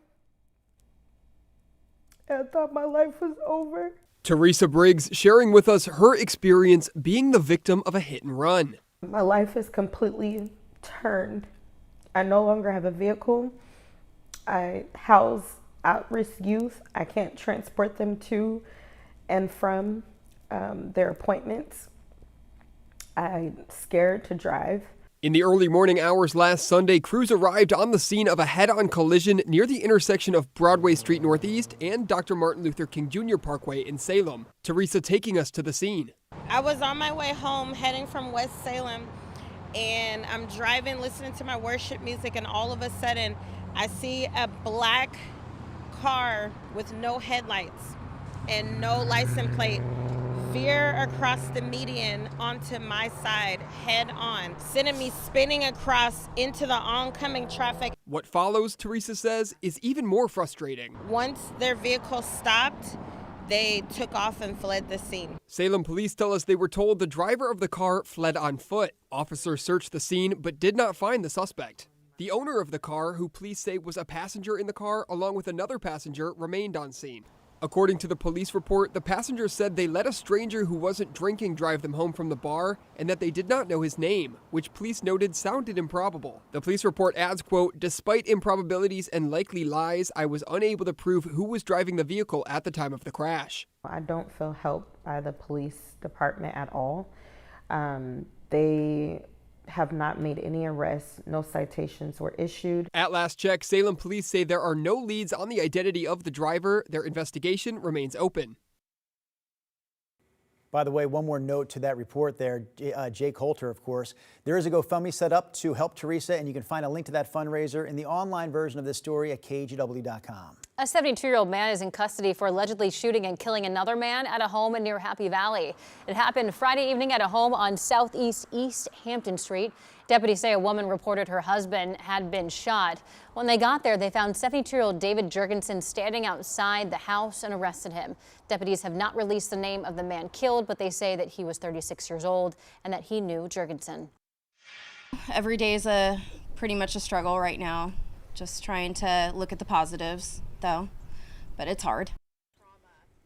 and I thought my life was over. Teresa Briggs sharing with us her experience being the victim of a hit and run. My life is completely turned. I no longer have a vehicle. I house at-risk youth. I can't transport them to and from their appointments. I'm scared to drive. In the early morning hours last Sunday, crews arrived on the scene of a head-on collision near the intersection of Broadway Street Northeast and Dr. Martin Luther King Jr. Parkway in Salem. Teresa taking us to the scene. I was on my way home heading from West Salem, and I'm driving, listening to my worship music, and all of a sudden I see a black car with no headlights and no license plate veer across the median onto my side head on, sending me spinning across into the oncoming traffic. What follows, Teresa says, is even more frustrating. Once their vehicle stopped, they took off and fled the scene. Salem police tell us they were told the driver of the car fled on foot. Officers searched the scene but did not find the suspect. The owner of the car, who police say was a passenger in the car along with another passenger, remained on scene. According to the police report, the passengers said they let a stranger who wasn't drinking drive them home from the bar and that they did not know his name, which police noted sounded improbable. The police report adds, quote, "Despite improbabilities and likely lies, I was unable to prove who was driving the vehicle at the time of the crash." I don't feel helped by the police department at all. They have not made any arrests. No citations were issued. At last check, Salem police say there are no leads on the identity of the driver. Their investigation remains open. By the way, one more note to that report there, Jake Holter, of course. There is a GoFundMe set up to help Teresa, and you can find a link to that fundraiser in the online version of this story at KGW.com. A 72-year-old man is in custody for allegedly shooting and killing another man at a home near Happy Valley. It happened Friday evening at a home on Southeast East Hampton Street. Deputies say a woman reported her husband had been shot. When they got there, they found 72-year-old David Jurgensen standing outside the house and arrested him. Deputies have not released the name of the man killed, but they say that he was 36 years old and that he knew Jurgensen. Every day is pretty much a struggle right now. Just trying to look at the positives, though, but it's hard.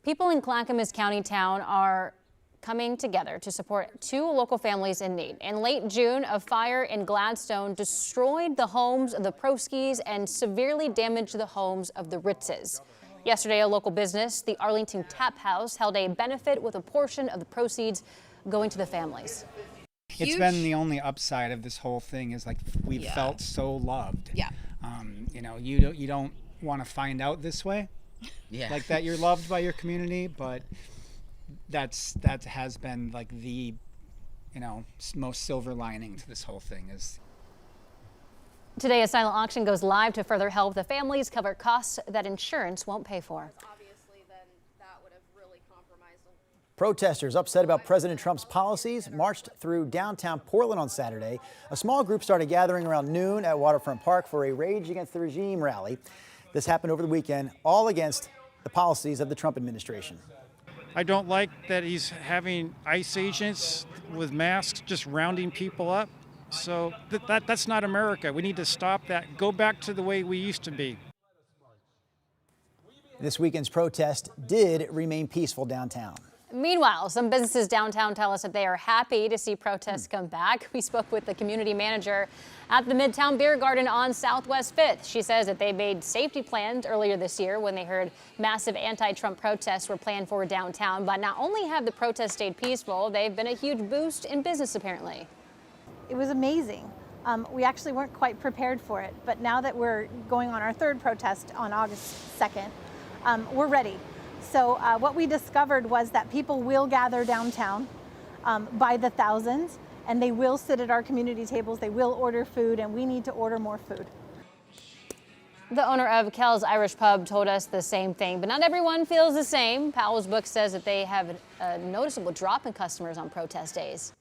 People in Clackamas County town are coming together to support 2 local families in need. In late June, a fire in Gladstone destroyed the homes of the Proskys and severely damaged the homes of the Ritzes. Yesterday, a local business, the Arlington Tap House, held a benefit with a portion of the proceeds going to the families. It's been the only upside of this whole thing is like we've felt so loved. Yeah. You know, you don't want to find out this way, like that you're loved by your community, but that has been like the, most silver lining to this whole thing is. Today, a silent auction goes live to further help the families cover costs that insurance won't pay for. Protesters upset about President Trump's policies marched through downtown Portland on Saturday. A small group started gathering around noon at Waterfront Park for a Rage Against the Regime rally. This happened over the weekend, all against the policies of the Trump administration. I don't like that he's having ICE agents with masks just rounding people up. So that's not America. We need to stop that. Go back to the way we used to be. This weekend's protest did remain peaceful downtown. Meanwhile, some businesses downtown tell us that they are happy to see protests come back. We spoke with the community manager at the Midtown Beer Garden on Southwest 5th. She says that they made safety plans earlier this year when they heard massive anti-Trump protests were planned for downtown. But not only have the protests stayed peaceful, they've been a huge boost in business apparently. It was amazing. We actually weren't quite prepared for it, but now that we're going on our third protest on August 2nd, we're ready. So what we discovered was that people will gather downtown by the thousands, and they will sit at our community tables, they will order food, and we need to order more food. The owner of Kel's Irish Pub told us the same thing, but not everyone feels the same. Powell's Book says that they have a noticeable drop in customers on protest days.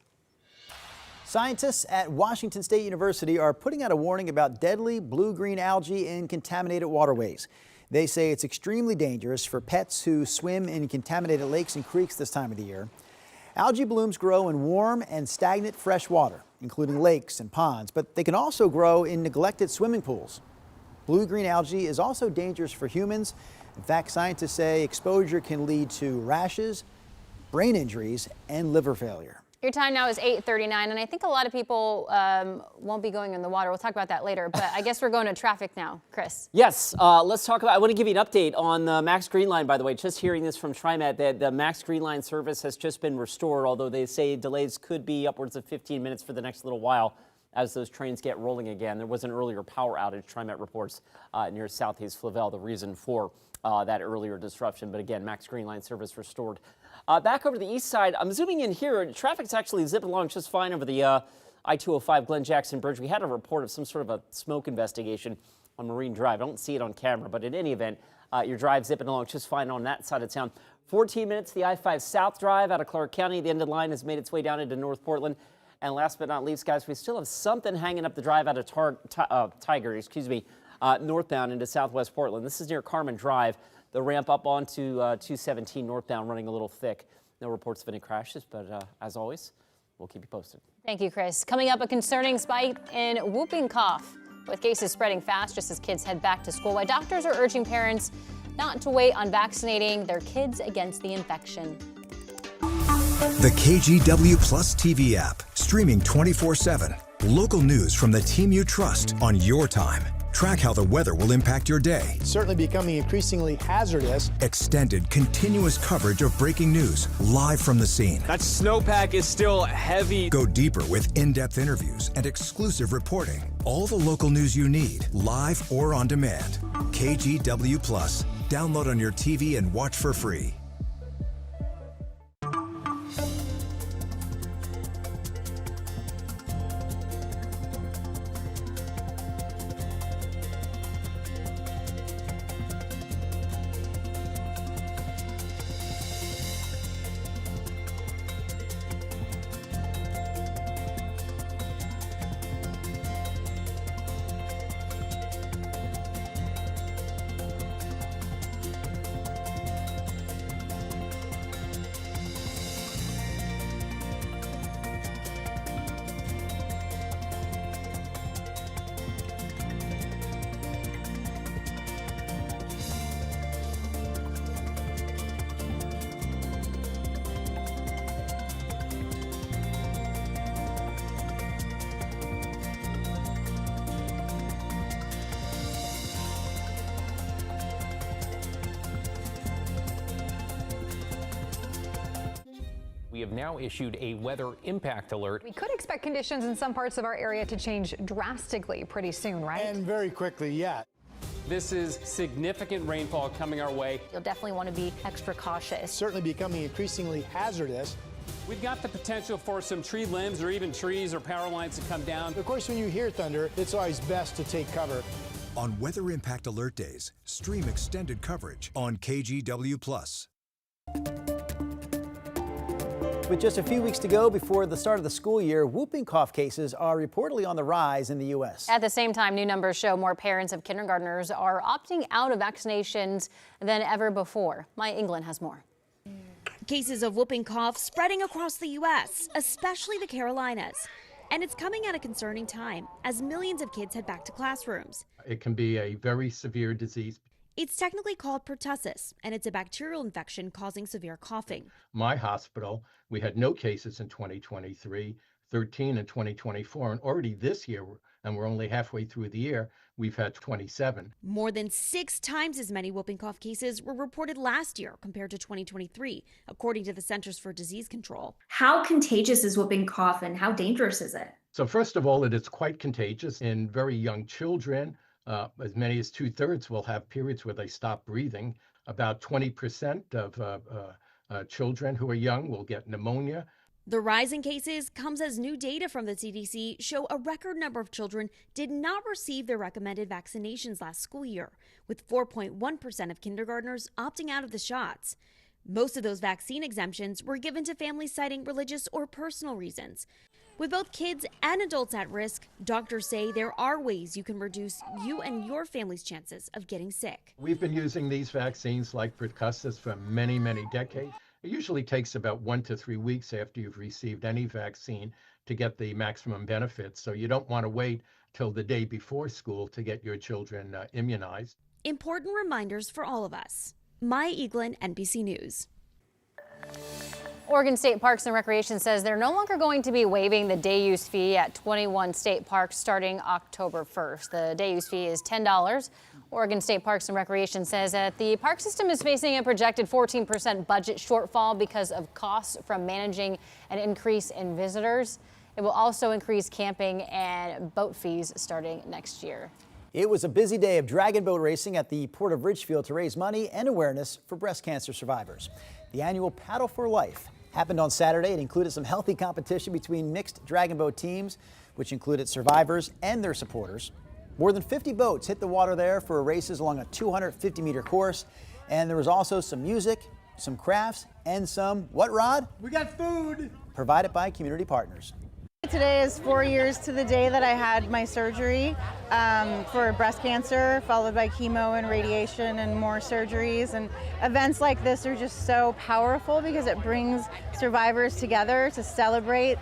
Scientists at Washington State University are putting out a warning about deadly blue-green algae in contaminated waterways. They say it's extremely dangerous for pets who swim in contaminated lakes and creeks this time of the year. Algae blooms grow in warm and stagnant fresh water, including lakes and ponds, but they can also grow in neglected swimming pools. Blue-green algae is also dangerous for humans. In fact, scientists say exposure can lead to rashes, brain injuries, and liver failure. Your time now is 8:39, and I think a lot of people won't be going in the water. We'll talk about that later, but I guess we're going to traffic now. Chris. Yes, let's talk about, I want to give you an update on the Max Green Line, by the way. Just hearing this from TriMet that the Max Green Line service has just been restored, although they say delays could be upwards of 15 minutes for the next little while as those trains get rolling again. There was an earlier power outage, TriMet reports, near Southeast Flavel, the reason for that earlier disruption. But again, Max Green Line service restored. Back over to the east side, I'm zooming in here. Traffic's actually zipping along just fine over the I-205 Glen Jackson Bridge. We had a report of some sort of a smoke investigation on Marine Drive. I don't see it on camera, but in any event, your drive zipping along just fine on that side of town. 14 minutes, the I-5 South Drive out of Clark County. The end of the line has made its way down into North Portland. And last but not least, guys, we still have something hanging up the drive out of Tiger, northbound into Southwest Portland. This is near Carmen Drive. The ramp up onto 217 northbound running a little thick. No reports of any crashes, but as always, we'll keep you posted. Thank you, Chris. Coming up, a concerning spike in whooping cough, with cases spreading fast just as kids head back to school. Why doctors are urging parents not to wait on vaccinating their kids against the infection. The KGW Plus TV app, streaming 24/7. Local news from the team you trust on your time. Track how the weather will impact your day. It's certainly becoming increasingly hazardous. Extended, continuous coverage of breaking news, live from the scene. That snowpack is still heavy. Go deeper with in-depth interviews and exclusive reporting. All the local news you need, live or on demand. KGW Plus. Download on your TV and watch for free. We have now issued a weather impact alert. We could expect conditions in some parts of our area to change drastically pretty soon, right? And very quickly, yeah. This is significant rainfall coming our way. You'll definitely want to be extra cautious. It's certainly becoming increasingly hazardous. We've got the potential for some tree limbs or even trees or power lines to come down. Of course, when you hear thunder, it's always best to take cover. On Weather Impact Alert Days, stream extended coverage on KGW Plus. With just a few weeks to go before the start of the school year, whooping cough cases are reportedly on the rise in the U.S. At the same time, new numbers show more parents of kindergartners are opting out of vaccinations than ever before. Maya England has more. Cases of whooping cough spreading across the U.S., especially the Carolinas. And it's coming at a concerning time as millions of kids head back to classrooms. It can be a very severe disease. It's technically called pertussis, and it's a bacterial infection causing severe coughing. My hospital, we had no cases in 2023, 13 in 2024, and already this year, and we're only halfway through the year, we've had 27. More than 6 times as many whooping cough cases were reported last year compared to 2023, according to the Centers for Disease Control. How contagious is whooping cough and how dangerous is it? So first of all, it is quite contagious in very young children. As many as 2/3 will have periods where they stop breathing. About 20% of children who are young will get pneumonia. The rise in cases comes as new data from the CDC show a record number of children did not receive their recommended vaccinations last school year, with 4.1% of kindergartners opting out of the shots. Most of those vaccine exemptions were given to families citing religious or personal reasons. With both kids and adults at risk, doctors say there are ways you can reduce you and your family's chances of getting sick. We've been using these vaccines like pertussis for many, many decades. It usually takes about 1 to 3 weeks after you've received any vaccine to get the maximum benefits. So you don't want to wait till the day before school to get your children immunized. Important reminders for all of us. Maya Eaglin, NBC News. Oregon State Parks and Recreation says they're no longer going to be waiving the day use fee at 21 state parks starting October 1st. The day use fee is $10. Oregon State Parks and Recreation says that the park system is facing a projected 14% budget shortfall because of costs from managing an increase in visitors. It will also increase camping and boat fees starting next year. It was a busy day of dragon boat racing at the Port of Ridgefield to raise money and awareness for breast cancer survivors. The annual Paddle for Life happened on Saturday. It included some healthy competition between mixed dragon boat teams, which included survivors and their supporters. More than 50 boats hit the water there for races along a 250-meter course. And there was also some music, some crafts, and some, what, Rod? We got food. Provided by community partners. Today is 4 years to the day that I had my surgery for breast cancer, followed by chemo and radiation and more surgeries. And events like this are just so powerful because it brings survivors together to celebrate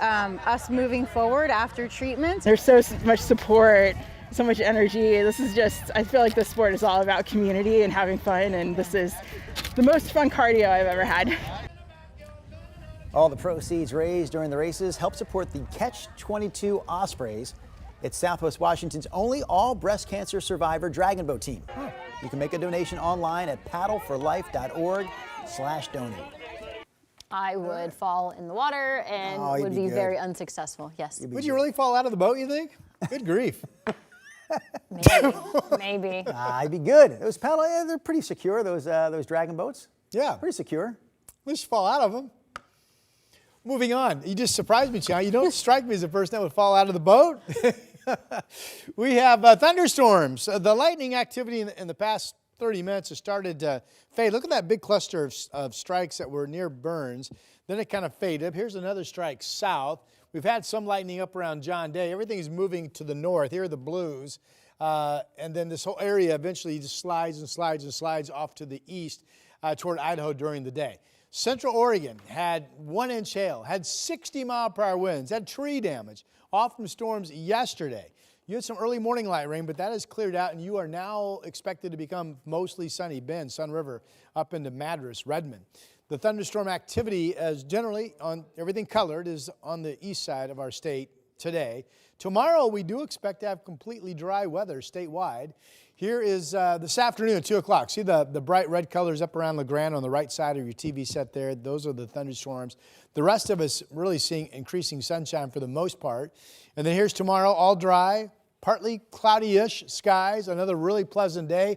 us moving forward after treatment. There's so much support, so much energy. This is just, I feel like this sport is all about community and having fun, and this is the most fun cardio I've ever had. All the proceeds raised during the races help support the Catch-22 Ospreys. It's Southwest Washington's only all breast cancer survivor dragon boat team. You can make a donation online at paddleforlife.org/donate. I would fall in the water and would be very unsuccessful. Yes. Would you really fall out of the boat, you think? Good grief. Maybe. I'd be good. Those paddle, they're pretty secure, those dragon boats. Yeah. Pretty secure. Let's just fall out of them. Moving on. You just surprised me, Chow. You don't strike me as a person that would fall out of the boat. We have thunderstorms. The lightning activity in the past 30 minutes has started to fade. Look at that big cluster of strikes that were near Burns. Then it kind of faded. Here's another strike south. We've had some lightning up around John Day. Everything's moving to the north. Here are the blues. And then this whole area eventually just slides and slides and slides off to the east toward Idaho during the day. Central Oregon had 1-inch hail, had 60-mile-per-hour winds, had tree damage, off from storms yesterday. You had some early morning light rain, but that has cleared out, and you are now expected to become mostly sunny. Bend, Sun River, up into Madras, Redmond. The thunderstorm activity is generally on everything colored is on the east side of our state today. Tomorrow, we do expect to have completely dry weather statewide. Here is this afternoon at 2 o'clock. See the bright red colors up around LeGrand on the right side of your TV set there? Those are the thunderstorms. The rest of us really seeing increasing sunshine for the most part. And then here's tomorrow, all dry, partly cloudy-ish skies, another really pleasant day.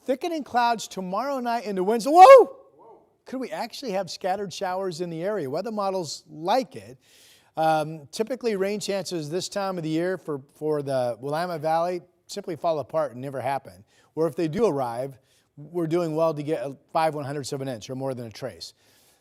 Thickening clouds tomorrow night into Wednesday. Whoa! Could we actually have scattered showers in the area? Weather models like it. Typically, rain chances this time of the year for the Willamette Valley simply fall apart and never happen. Or if they do arrive, we're doing well to get 5/100ths of an inch or more than a trace.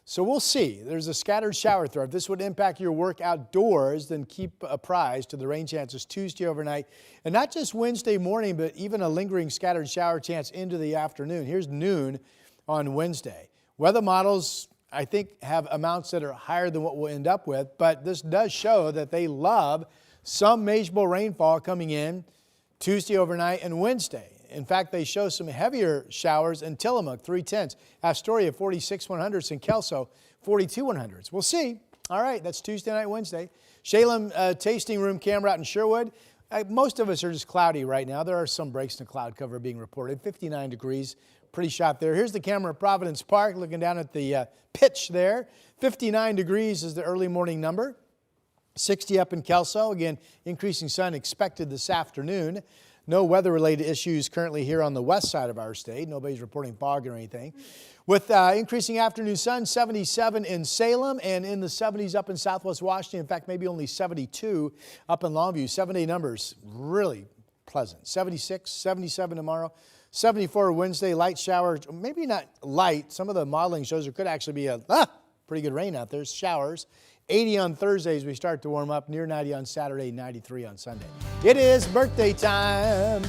So we'll see. There's a scattered shower threat. If this would impact your work outdoors, then keep apprised to the rain chances Tuesday overnight. And not just Wednesday morning, but even a lingering scattered shower chance into the afternoon. Here's noon on Wednesday. Weather models, I think, have amounts that are higher than what we'll end up with, but this does show that they love some measurable rainfall coming in Tuesday overnight and Wednesday. In fact, they show some heavier showers in Tillamook, 3/10. Astoria, 46 100ths, and Kelso, 42 100ths. We'll see. All right, that's Tuesday night, Wednesday. Salem tasting room camera out in Sherwood. Most of us are just cloudy right now. There are some breaks in the cloud cover being reported. 59 degrees, pretty shot there. Here's the camera at Providence Park, looking down at the pitch there. 59 degrees is the early morning number. 60 up in Kelso. Again, increasing sun expected this afternoon. No weather-related issues currently here on the west side of our state. Nobody's reporting fog or anything. With increasing afternoon sun, 77 in Salem and in the 70s up in southwest Washington. In fact, maybe only 72 up in Longview. 7-day numbers, really pleasant. 76, 77 tomorrow. 74 Wednesday, light showers. Maybe not light. Some of the modeling shows there could actually be a pretty good rain out there. Showers. 80 on Thursdays, we start to warm up. Near 90 on Saturday, 93 on Sunday. It is birthday time.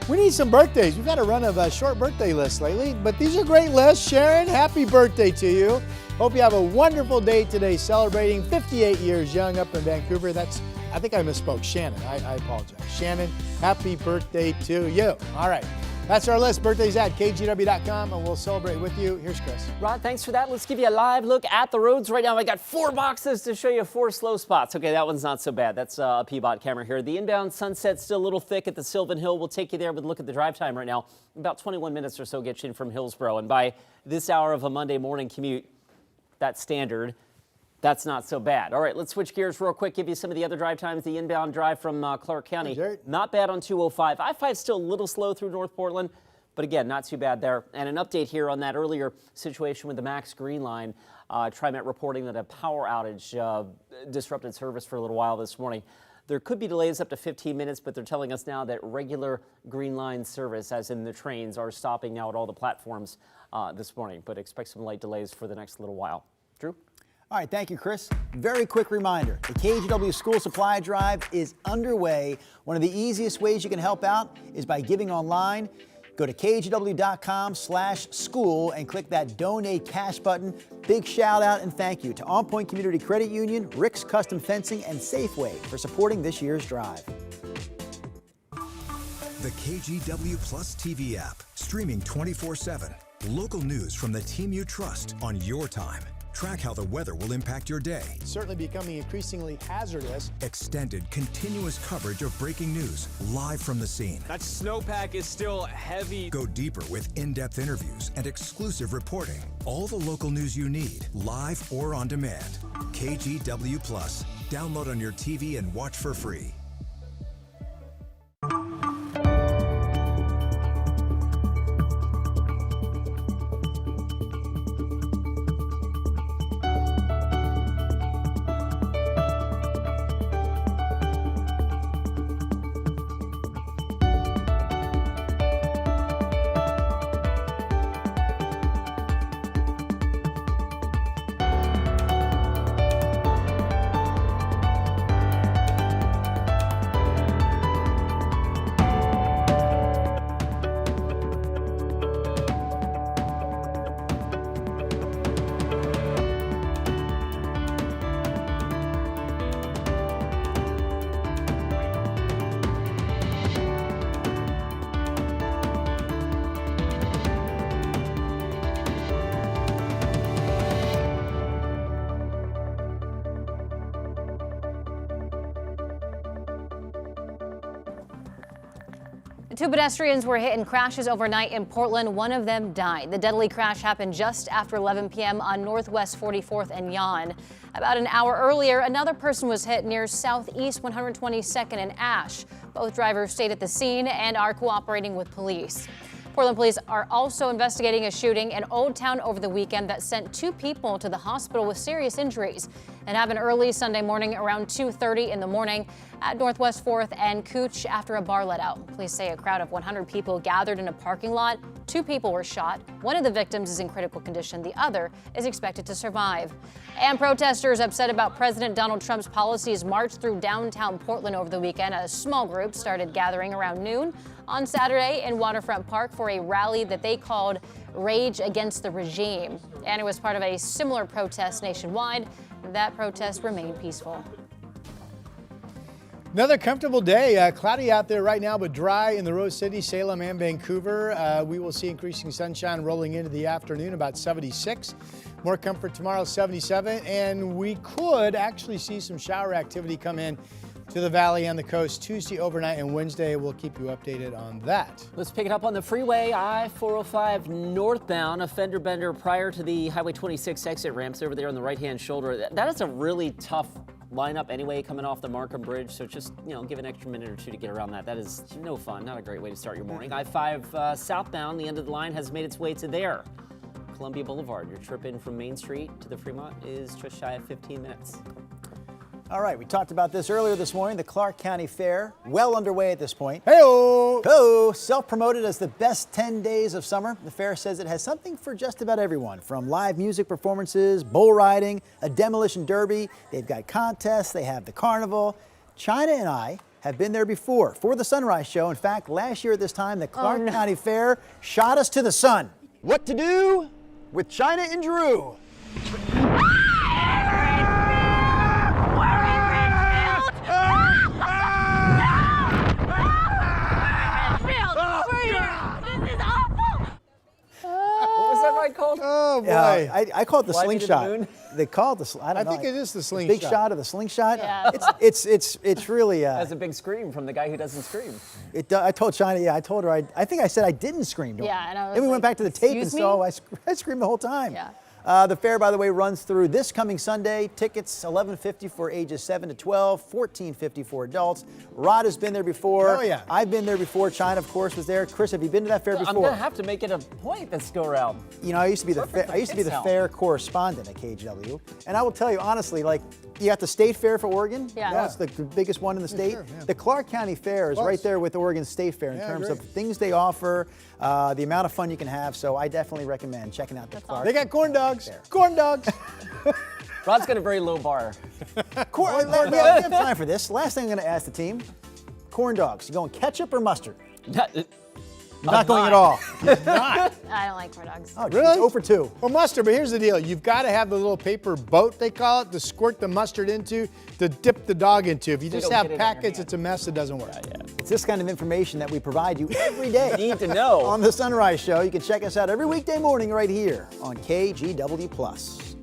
We need some birthdays. We've had a run of a short birthday list lately, but these are great lists. Sharon, happy birthday to you. Hope you have a wonderful day today celebrating 58 years young up in Vancouver. I think I misspoke. Shannon, I apologize. Shannon, happy birthday to you. All right. That's our list. Birthdays at KGW.com, and we'll celebrate with you. Here's Chris. Rod, thanks for that. Let's give you a live look at the roads right now. I got 4 boxes to show you 4 slow spots. Okay, that one's not so bad. That's a Peabody camera here. The inbound Sunset's still a little thick at the Sylvan Hill. We'll take you there with a look at the drive time right now. About 21 minutes or so gets you in from Hillsborough. And by this hour of a Monday morning commute, that's standard. That's not so bad. All right, let's switch gears real quick, give you some of the other drive times. The inbound drive from Clark County, not bad on 205. I-5 still a little slow through North Portland, but again, not too bad there. And an update here on that earlier situation with the Max Green Line. TriMet reporting that a power outage disrupted service for a little while this morning. There could be delays up to 15 minutes, but they're telling us now that regular Green Line service, as in the trains, are stopping now at all the platforms this morning. But expect some light delays for the next little while. Drew? All right, thank you, Chris. Very quick reminder, the KGW School Supply Drive is underway. One of the easiest ways you can help out is by giving online. Go to kgw.com/school and click that Donate Cash button. Big shout out and thank you to On Point Community Credit Union, Rick's Custom Fencing, and Safeway for supporting this year's drive. The KGW Plus TV app, streaming 24/7. Local news from the team you trust on your time. Track how the weather will impact your day. Certainly becoming increasingly hazardous. Extended, continuous coverage of breaking news, live from the scene. That snowpack is still heavy. Go deeper with in-depth interviews and exclusive reporting. All the local news you need, live or on demand. KGW Plus. Download on your TV and watch for free. Two pedestrians were hit in crashes overnight in Portland. One of them died. The deadly crash happened just after 11 p.m. on Northwest 44th and Yon. About an hour earlier, another person was hit near Southeast 122nd and Ash. Both drivers stayed at the scene and are cooperating with police. Portland police are also investigating a shooting in Oldtown over the weekend that sent 2 people to the hospital with serious injuries. It happened early Sunday morning around 2:30 in the morning at Northwest 4th and Cooch after a bar let out. Police say a crowd of 100 people gathered in a parking lot. 2 people were shot. One of the victims is in critical condition. The other is expected to survive. And protesters upset about President Donald Trump's policies marched through downtown Portland over the weekend. A small group started gathering around noon on Saturday in Waterfront Park for a rally that they called Rage Against the Regime. And it was part of a similar protest nationwide. That protest remained peaceful. Another comfortable day. Cloudy out there right now, but dry in the Rose City, Salem, and Vancouver. We will see increasing sunshine rolling into the afternoon, about 76. More comfort tomorrow, 77. And we could actually see some shower activity come in to the valley and the coast Tuesday overnight and Wednesday. We'll keep you updated on that. Let's pick it up on the freeway. I-405 northbound, a fender bender prior to the Highway 26 exit ramps over there on the right-hand shoulder. That is a really tough lineup anyway, coming off the Markham Bridge. So just, give an extra minute or two to get around that. That is no fun. Not a great way to start your morning. I-5 southbound, the end of the line has made its way to there. Columbia Boulevard. Your trip in from Main Street to the Fremont is just shy of 15 minutes. All right, we talked about this earlier this morning. The Clark County Fair, well underway at this point. Hey-o! Ho! Self-promoted as the best 10 days of summer, the fair says it has something for just about everyone, from live music performances, bull riding, a demolition derby. They've got contests, they have the carnival. China and I have been there before for the Sunrise Show. In fact, last year at this time, the Clark County Fair shot us to the sun. What to do with China and Drew? Called? Oh boy! I call it the slingshot. They call it the. I think it is the slingshot. Big shot of the slingshot. Yeah. It's really. That's a big scream from the guy who doesn't scream. I told China. Yeah, I told her. I think I said I didn't scream. Yeah, and I was then we went back to the tape and "Excuse saw me?" I screamed the whole time. Yeah. The fair, by the way, runs through this coming Sunday. Tickets $11.50 for ages 7 to 12, $14.50 for adults. Rod has been there before. Oh, yeah. I've been there before. China, of course, was there. Chris, have you been to that fair before? I'm gonna have to make it a point this go around. I used to be the fair correspondent at KGW, and I will tell you honestly, you got the state fair for Oregon. Yeah. It's the biggest one in the state. Sure, yeah. The Clark County Fair is right there with Oregon State Fair in terms of things they offer, the amount of fun you can have. So I definitely recommend checking out the Clark. They got corn dogs. Fair. Corn dogs. Rod's got a very low bar. We have time for this. Last thing I'm going to ask the team: corn dogs. You going ketchup or mustard? Not going at all. Not. I don't like corn dogs. Oh, Really? 0 for 2. Well, mustard, but here's the deal. You've got to have the little paper boat, they call it, to squirt the mustard into, to dip the dog into. If you just don't have get it in your packets, hand. it's a mess. It doesn't work. It's this kind of information that we provide you every day. You need to know. On the Sunrise Show. You can check us out every weekday morning right here on KGW Plus.